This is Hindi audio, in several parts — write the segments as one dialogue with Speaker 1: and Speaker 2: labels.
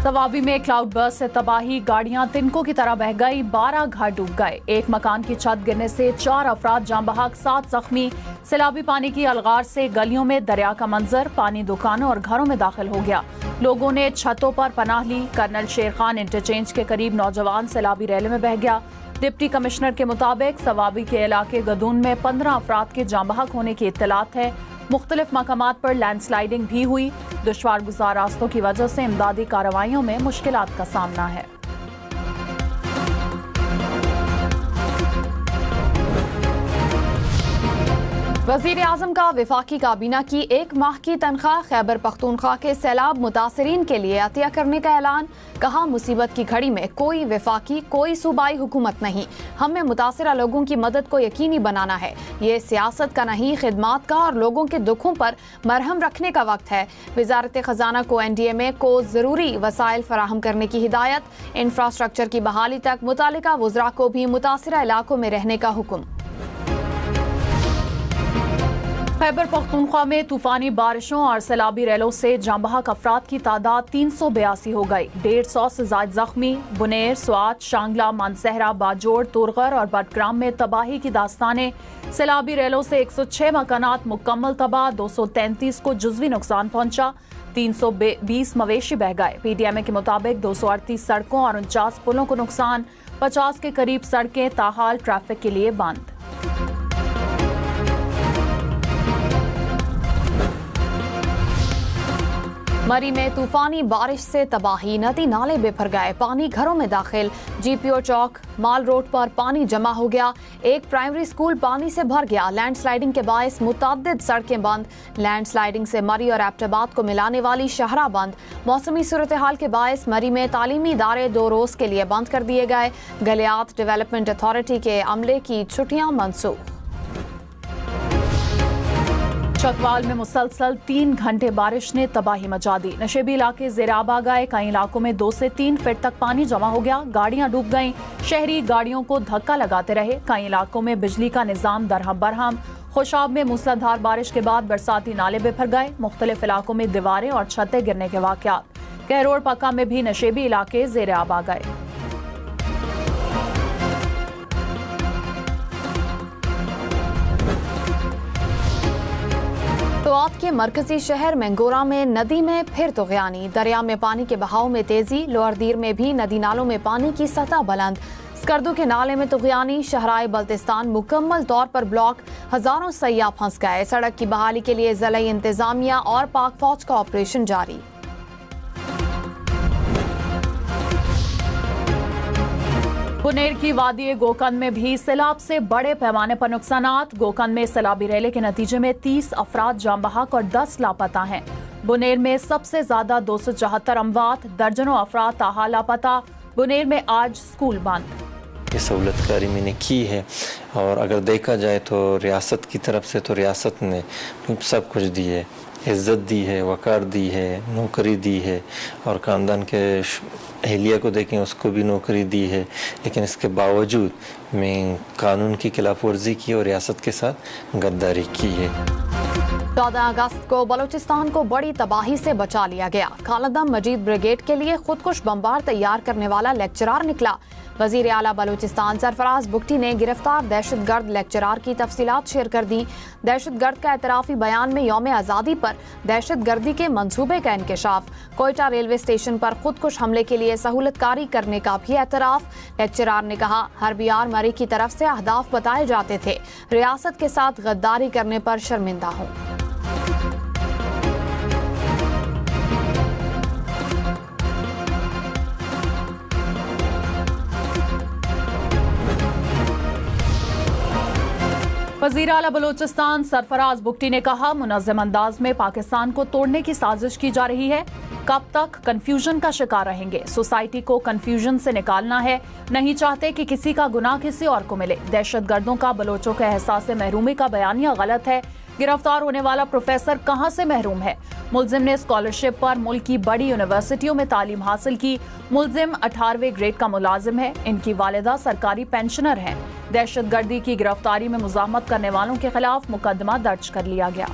Speaker 1: सवाबी में क्लाउड बर्स्ट से तबाही, गाड़ियां तिनकों की तरह बह गई, 12 घर डूब गए। एक मकान की छत गिरने से 4 अफराद जान बहक, 7 जख्मी। सैलाबी पानी की अलगार से गलियों में दरिया का मंजर, पानी दुकानों और घरों में दाखिल हो गया। लोगों ने छतों पर पनाह ली। कर्नल शेर खान इंटरचेंज के करीब नौजवान सैलाबी रैले में बह गया। डिप्टी कमिश्नर के मुताबिक सवाबी के इलाके गदून में 15 अफराद के जान बहक होने की इत्तलात है। मुख्तलिफ मकामात पर लैंडस्लाइडिंग भी हुई। दुश्वार गुजार रास्तों की वजह से इमदादी कार्रवाइयों में मुश्किलात का सामना है। वज़ीर आज़म का वफाकी काबीना की 1 माह की तनख्वाह खैबर पख्तूनख्वा के सैलाब मुतासरीन के लिए अतिया करने का ऐलान। कहा, मुसीबत की घड़ी में कोई वफाकी कोई सूबाई हुकूमत नहीं, हमें मुतासरा लोगों की मदद को यकीनी बनाना है। ये सियासत का नहीं, खिदमात का और लोगों के दुखों पर मरहम रखने का वक्त है। वजारत खजाना को NDMA को ज़रूरी वसाइल फराहम करने की हिदायत। इंफ्रास्ट्रक्चर की बहाली तक मुतालिका वज़रा को भी मुतासरा इलाकों में रहने का हुक्म। खैबर पख्तूनख्वा में तूफानी बारिशों और सैलाबी रैलों से जान बहक अफराद की तादाद 382 हो गई। 150 से ज्यादा जख्मी। बुनेर, स्वात, शांगला, मानसहरा, बाजोड़, तुरगर और बटग्राम में तबाही की दास्तानें। सैलाबी रैलों से 106 मकानात मुकम्मल तबाह, 233 को जुज़वी नुकसान पहुंचा, 320 मवेशी बह गए। PTMA के मुताबिक 238 सड़कों और 49 पुलों को नुकसान, 50 के करीब सड़कें ताहाल ट्रैफिक के लिए बंद। मरी में तूफानी बारिश से तबाही, नदी नाले बेभर गए, पानी घरों में दाखिल। GPO चौक माल रोड पर पानी जमा हो गया। एक प्राइमरी स्कूल पानी से भर गया। लैंडस्लाइडिंग के बायस मुतअद्दिद सड़कें बंद। लैंडस्लाइडिंग से मरी और एबटाबाद को मिलाने वाली शाहरा बंद। मौसमी सूरत हाल के बायस मरी में तालीमी इदारे 2 रोज के लिए बंद कर दिए गए। गलियात डेवलपमेंट अथॉरिटी के अमले की छुट्टियां मनसूख। चकवाल में मुसलसल 3 घंटे बारिश ने तबाही मचा दी। नशेबी इलाके ज़ेराब आ गए। कई इलाकों में 2 से 3 फीट तक पानी जमा हो गया। गाड़ियां डूब गईं। शहरी गाड़ियों को धक्का लगाते रहे। कई इलाकों में बिजली का निजाम दरहम बरहम। खुशाब में मूसलाधार बारिश के बाद बरसाती नाले बिफर गए। मुख्तलिफ इलाकों में दीवारें और छतें गिरने के वाक़यात। कहरोड़ पक्का में भी नशेबी इलाके ज़ेराब आ गए। स्वात के मरकजी शहर मैंगोरा में नदी में फिर तुग़यानी। दरिया में पानी के बहाव में तेजी। लोअर दीर में भी नदी नालों में पानी की सतह बुलंद। स्कर्दू के नाले में तुग़यानी। शहराए बल्तिस्तान मुकम्मल तौर पर ब्लॉक। हजारों सयाह फंस गए। सड़क की बहाली के लिए ज़िला इंतजामिया और पाक फौज का ऑपरेशन जारी। बुनेर की वादी गोकंद में भी सैलाब से बड़े पैमाने पर नुकसानात। गोकंद में सैलाबी रैले के नतीजे में 30 अफराद जान बहक और 10 लापता हैं। बुनेर में सबसे ज्यादा 274 अमवात, दर्जनों अफराद ताहाल लापता। बुनेर में आज स्कूल बंद।
Speaker 2: ये सहूलतकारी मैंने की है और अगर देखा जाए तो रियासत की तरफ से तो रियासत ने सब कुछ दी है, इज़्ज़त दी है, वक़ार दी है, नौकरी दी है और ख़ानदान के अहलिया को देखें उसको भी नौकरी दी है। लेकिन इसके बावजूद मैं कानून की खिलाफ वर्जी की और रियासत के साथ गद्दारी की है।
Speaker 1: 14 अगस्त को बलूचिस्तान को बड़ी तबाही से बचा लिया गया। कालादम मजीद ब्रिगेड के लिए खुदकुश बम्बार तैयार करने वाला लेक्चरार निकला। वजीर आला बलूचिस्तान सरफराज बुगटी ने गिरफ्तार दहशतगर्द लेक्चरार की तफसीलात शेयर कर दी। दहशतगर्द का एतराफ़ी बयान में यौम आज़ादी पर दहशतगर्दी के मंसूबे का इंकशाफ। कोयटा रेलवे स्टेशन पर खुदकुश हमले के लिए सहूलतकारी करने का भी एतराफ़। लेक्चरार ने कहा, हरबियार मरी की तरफ से अहदाफ बताए जाते थे। रियासत के साथ गद्दारी करने पर शर्मिंदा हूँ। वज़ीर आला बलूचिस्तान सरफराज बुगटी ने कहा, मुनज़्ज़म अंदाज में पाकिस्तान को तोड़ने की साजिश की जा रही है। कब तक कंफ्यूजन का शिकार रहेंगे? सोसाइटी को कंफ्यूजन से निकालना है। नहीं चाहते कि किसी का गुनाह किसी और को मिले। दहशतगर्दों का बलोचों के एहसास महरूमी का बयानिया गलत है। गिरफ्तार होने वाला प्रोफेसर कहां से महरूम है? मुलजिम ने स्कॉलरशिप पर मुल्क की बड़ी यूनिवर्सिटियों में तालीम हासिल की। मुलजिम 18वें ग्रेड का मुलाजिम है। इनकी वालिदा सरकारी पेंशनर है। दहशतगर्दी की गिरफ्तारी में मुजाहमत करने वालों के खिलाफ मुकदमा दर्ज कर लिया गया।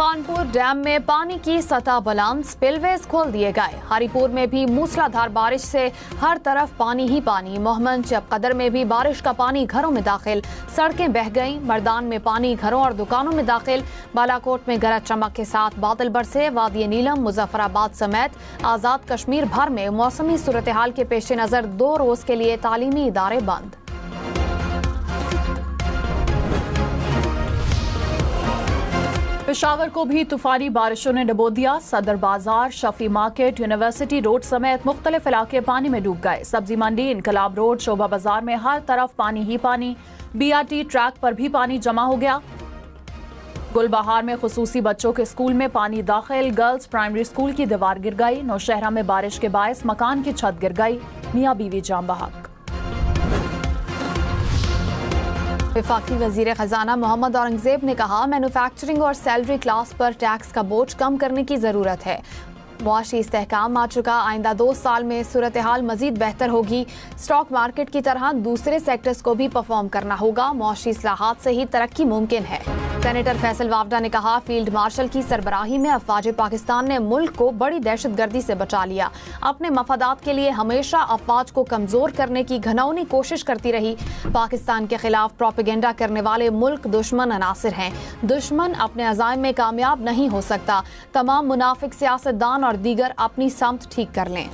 Speaker 1: कानपुर
Speaker 3: लाहौर डैम में पानी की सतह बुलंद, स्पिलवेज खोल दिए गए। हरिपुर में भी मूसलाधार बारिश से हर तरफ पानी ही पानी। मोहम्मद चपकदर में भी बारिश का पानी घरों में दाखिल, सड़कें बह गईं। मर्दान में पानी घरों और दुकानों में दाखिल। बालाकोट में गरज चमक के साथ बादल बरसे। वादी नीलम, मुजफ्फराबाद समेत आजाद कश्मीर भर में मौसमी सूरत हाल के पेश नजर 2 रोज के लिए तालीमी इदारे बंद।
Speaker 1: पेशावर को भी तूफानी बारिशों ने डुबो दिया। सदर बाजार, शफी मार्केट, यूनिवर्सिटी रोड समेत मुख्तलिफ इलाके पानी में डूब गए। सब्जी मंडी, इनकलाब रोड, शोभा बाजार में हर तरफ पानी ही पानी। BRT ट्रैक पर भी पानी जमा हो गया। गुलबहार में खुसूसी बच्चों के स्कूल में पानी दाखिल। गर्ल्स प्राइमरी स्कूल की दीवार गिर गई। नौशहरा में बारिश के बायस मकान की छत गिर गई। मियां बीवी जान बहक।
Speaker 3: वफाकी वजीर खजाना मोहम्मद औरंगजेब ने कहा, मैन्युफैक्चरिंग और सैलरी क्लास पर टैक्स का बोझ कम करने की जरूरत है। मुआशी इस्तेहकाम आ चुका, आइंदा 2 साल में सूरत हाल मजीद बेहतर होगी। स्टॉक मार्केट की तरह दूसरे सेक्टर्स को भी परफॉर्म करना होगा। मुआशी इस्लाहात से ही तरक्की मुमकिन है। सेनेटर फैसल वावडा ने कहा, फील्ड मार्शल की सरबराही में अफवाज पाकिस्तान ने मुल्क को बड़ी दहशतगर्दी से बचा लिया। अपने मफादात के लिए हमेशा अफवाज को कमजोर करने की घनौनी कोशिश करती रही। पाकिस्तान के खिलाफ प्रोपेगेंडा करने वाले मुल्क दुश्मन अनासिर हैं। दुश्मन अपने अज़ाइम में कामयाब नहीं हो सकता। तमाम मुनाफिक सियासतदान और दीगर अपनी समत ठीक कर लें।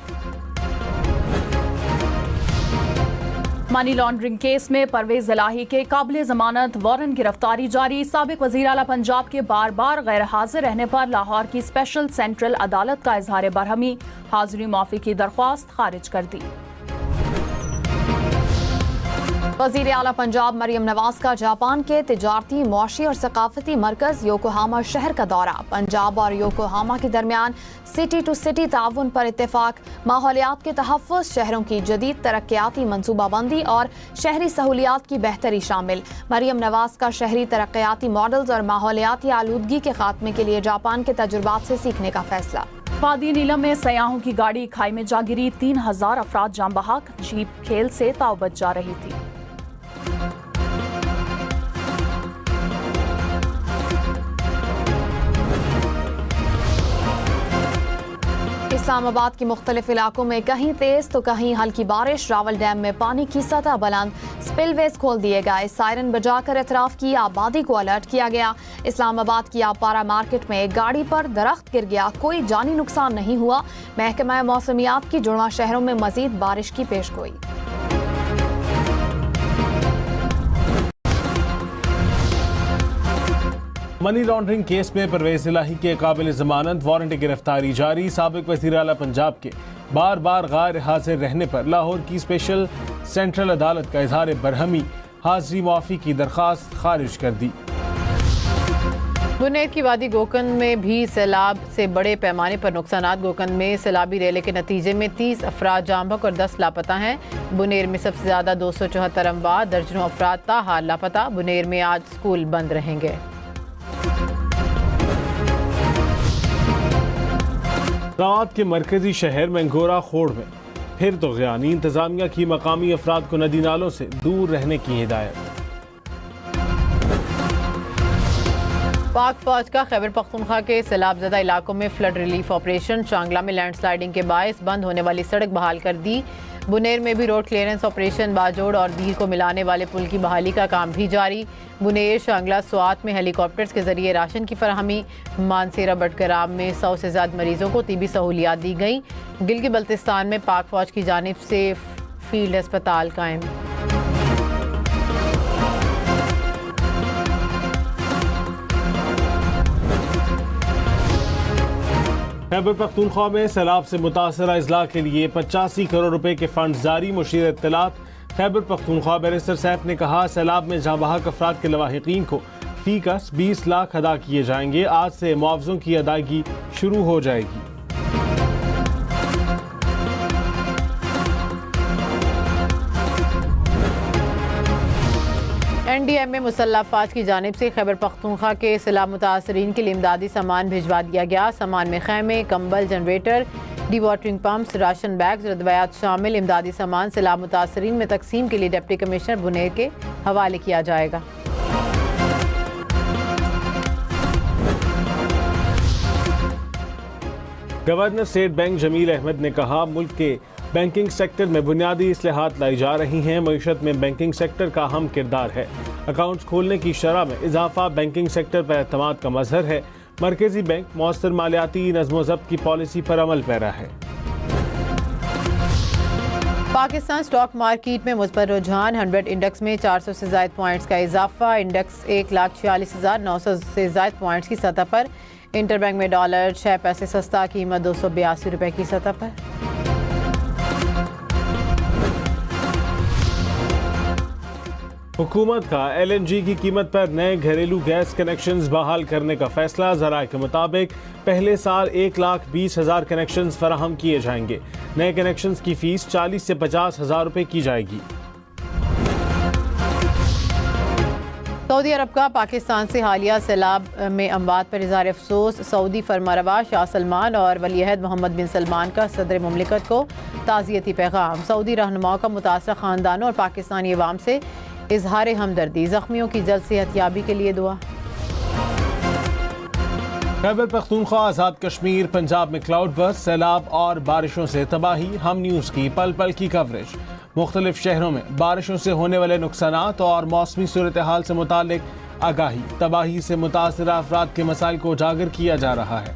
Speaker 1: मनी लॉन्ड्रिंग केस में परवेज इलाही के काबिल जमानत वारंट गिरफ्तारी जारी। साबिक वजीर आला पंजाब के बार बार गैर हाजिर रहने पर लाहौर की स्पेशल सेंट्रल अदालत का इजहार बरहमी, हाजिरी माफी की दरख्वास्त खारिज कर दी।
Speaker 3: वजीर आला पंजाब मरियम नवाज का जापान के तिजारती, मुआशी और सकाफती मरकज योकोहामा शहर का दौरा। पंजाब और योकोहामा के दरमियान सिटी टू सिटी ताउन पर इत्तेफाक। माहौलियात के तहफ़्फ़ुज़, शहरों की जदीद तरक्याती मनसूबाबंदी और शहरी सहूलियात की बेहतरी शामिल। मरियम नवाज का शहरी तरक्याती मॉडल्स और माहौलियाती आलूदगी के खात्मे के लिए जापान के तजुर्बात से सीखने का फैसला।
Speaker 1: वादी नीलम में सयाहों की गाड़ी खाई में जा गिरी। 3000 अफराद जाम बहक। जीप खेल से ताव बच जा रही थी।
Speaker 3: इस्लामाबाद के मुख्तलिफ इलाकों में कहीं तेज तो कहीं हल्की बारिश। रावल डैम में पानी की सतह बुलंद, स्पिलवेज खोल दिए गए। सायरन बजाकर अतराफ की आबादी को अलर्ट किया गया। इस्लामाबाद की आपारा मार्केट में एक गाड़ी पर दरख्त गिर गया, कोई जानी नुकसान नहीं हुआ। महकमा मौसमियात की जुड़वा शहरों में मजीद बारिश की पेशगोई।
Speaker 4: मनी लॉन्ड्रिंग केस में परवेज इलाही के काबिल जमानत वारंट गिरफ्तारी जारी। साबिक वज़ीर आला पंजाब के बार बार गैर हाजिर रहने पर लाहौर की स्पेशल सेंट्रल अदालत का इजहार बरहमी, हाजिरी माफी की दरख्वास्त खारिज कर दी।
Speaker 5: बुनेर की वादी गोकन में भी सैलाब से बड़े पैमाने पर नुकसान। गोकन में सैलाबी रेले के नतीजे में 30 अफराद जामबहक और 10 लापता हैं। बुनेर में सबसे ज्यादा 274 अमवात, दर्जनों अफराद ताहाल लापता। बुनेर में आज स्कूल बंद रहेंगे।
Speaker 4: रात के मरकजी शहर मंगोरा खोड़ में फिर तो ग़ियानी, इंतजामिया की मकामी अफराद को नदी नालों से दूर रहने की हिदायत।
Speaker 5: पाक फौज का खैबर पख्तूनख्वा के सैलाबजदा इलाकों में फ्लड रिलीफ ऑपरेशन। चांगला में लैंडस्लाइडिंग के बायस बंद होने वाली सड़क बहाल कर दी। बुनेर में भी रोड क्लियरेंस ऑपरेशन, बाजोड़ और दीर को मिलाने वाले पुल की बहाली का काम भी जारी। बुनेर, शांगला, स्वात में हेलीकॉप्टर्स के जरिए राशन की फराहमी। मानसेरा बटगराम में 100 से ज्यादा मरीजों को तिबी सहूलियात दी गई। गिलगित बल्तिस्तान में पाक फौज की जानिब से फील्ड अस्पताल कायम।
Speaker 4: खैबर पख्तूनख्वा में सैलाब से मुतासरा अजला के लिए 85 करोड़ रुपए के फंड जारी। मुशीर इत्तलात खैबर पख्तूनख्वा बैरिस्टर सैफ ने कहा, सैलाब में जाँ बहक अफराद के लवाहिकीन को फीकस 20 लाख अदा किए जाएंगे। आज से मुआवजों की अदायगी शुरू हो जाएगी।
Speaker 5: NDM में मुसल्लह अफवाज की जानिब से खैबर पख्तूनख्वा के सैलाब मुतासरीन के लिए इमदादी सामान भिजवा दिया गया। सामान में खैमे, कंबल, generator, dewatering pumps, ration bags, रदवायात शामिल। इमदादी सामान सैलाब मुतासरीन में तकसीम के लिए डिप्टी कमिश्नर बुनेर के हवाले किया जाएगा।
Speaker 4: Governor State Bank Jamil Ahmed ने कहा, मुल्क के बैंकिंग सेक्टर में बुनियादी इस्लाहात लाई जा रही हैं। मईशत में बैंकिंग सेक्टर का अहम किरदार है। अकाउंट्स खोलने की शरह में इजाफा बैंकिंग सेक्टर पर एतमाद का मजहर है। मरकजी बैंक मौसर मालियाती नज़्म-ओ-ज़ब्त की पॉलिसी पर अमल पैरा है।
Speaker 5: पाकिस्तान स्टॉक मार्केट में मुस्बत रुझान। 100 इंडेक्स में 400 से ज़ायद पॉइंट्स का इजाफा। इंडेक्स 1,46,900 से ज़ायद पॉइंट्स की सतह पर। इंटरबैंक में डॉलर 6 पैसे सस्ता, कीमत 282 रुपए की सतह पर।
Speaker 4: हुकूमत का LNG की कीमत पर नए घरेलू गैस कनेक्शंस बहाल करने का फैसला। ज़राए के मुताबिक पहले साल 1,20,000 कनेक्शंस फराहम किए जाएंगे। नए कनेक्शंस की फीस 40 से 50 हज़ार रुपए की जाएगी।
Speaker 5: सऊदी अरब का पाकिस्तान से हालिया सैलाब में अमवात पर इज़हार अफसोस। सऊदी फरमारवा शाह सलमान और वलीअहद मोहम्मद बिन सलमान का सदर मुमलिकत को ताज़ियती पैगाम। सऊदी रहनुमाओं का मुतासर ख़ानदानों और पाकिस्तानी अवाम से इजहार हमदर्दी। ज़ख्मियों की जल्द सेहतयाबी के लिए दुआ।
Speaker 4: खैबर पख्तूनख्वा, आज़ाद कश्मीर, पंजाब में क्लाउड बर्स्ट, सैलाब और बारिशों से तबाही। हम न्यूज़ की पल पल की कवरेज। मुख्तलिफ शहरों में बारिशों से होने वाले नुकसानात और मौसमी सूरत हाल से मुतालिक आगाही। तबाही से मुतासरा अफराद के मसाइल को उजागर किया जा रहा है।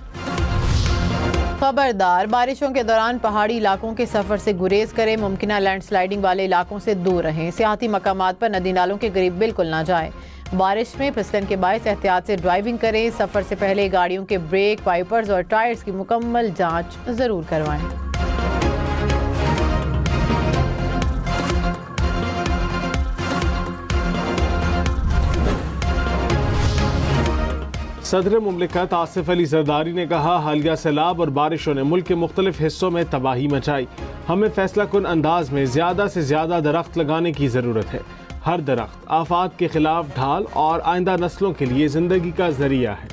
Speaker 5: खबरदार, बारिशों के दौरान पहाड़ी इलाकों के सफर से गुरेज करें। मुमकिन लैंडस्लाइडिंग वाले इलाकों से दूर रहें। सियाहती मकामात पर नदी नालों के करीब बिल्कुल ना जाएं। बारिश में फिसलन के बायस एहतियात से ड्राइविंग करें। सफर से पहले गाड़ियों के ब्रेक, वाइपर्स और टायर्स की मुकम्मल जांच जरूर करवाएं।
Speaker 4: सदर मुमलिकत आसिफ अली जरदारी ने कहा, हालिया सैलाब और बारिशों ने मुल्क के मुख्तलिफ हिस्सों में तबाही मचाई। हमें फैसला कुन अंदाज में ज़्यादा से ज़्यादा दरख्त लगाने की ज़रूरत है। हर दरख्त आफात के खिलाफ ढाल और आइंदा नस्लों के लिए ज़िंदगी का ज़रिया है।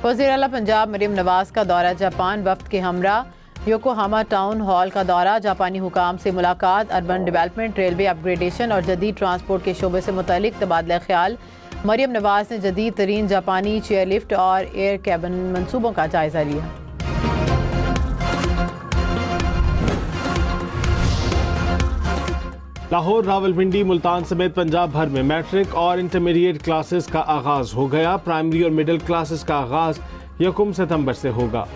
Speaker 5: वज़ीर आला पंजाब मरियम नवाज का दौरा जापान। वफ्द के हमरा योकोहामा टाउन हॉल का दौरा। जापानी हुकाम से मुलाकात। अर्बन डेवलपमेंट, रेलवे अपग्रेडेशन और जदीद ट्रांसपोर्ट के शोबे से मुतालिक तबादला ख्याल। मरियम नवाज ने जदीद तरीन जापानी चेयर लिफ्ट और एयर कैबिन मंसूबों का जायजा लिया।
Speaker 4: लाहौर, रावलपिंडी, मुल्तान समेत पंजाब भर में मैट्रिक और इंटरमीडिएट क्लासेस का आगाज हो गया। प्राइमरी और मिडिल क्लासेस का आगाज 1 सितंबर से होगा।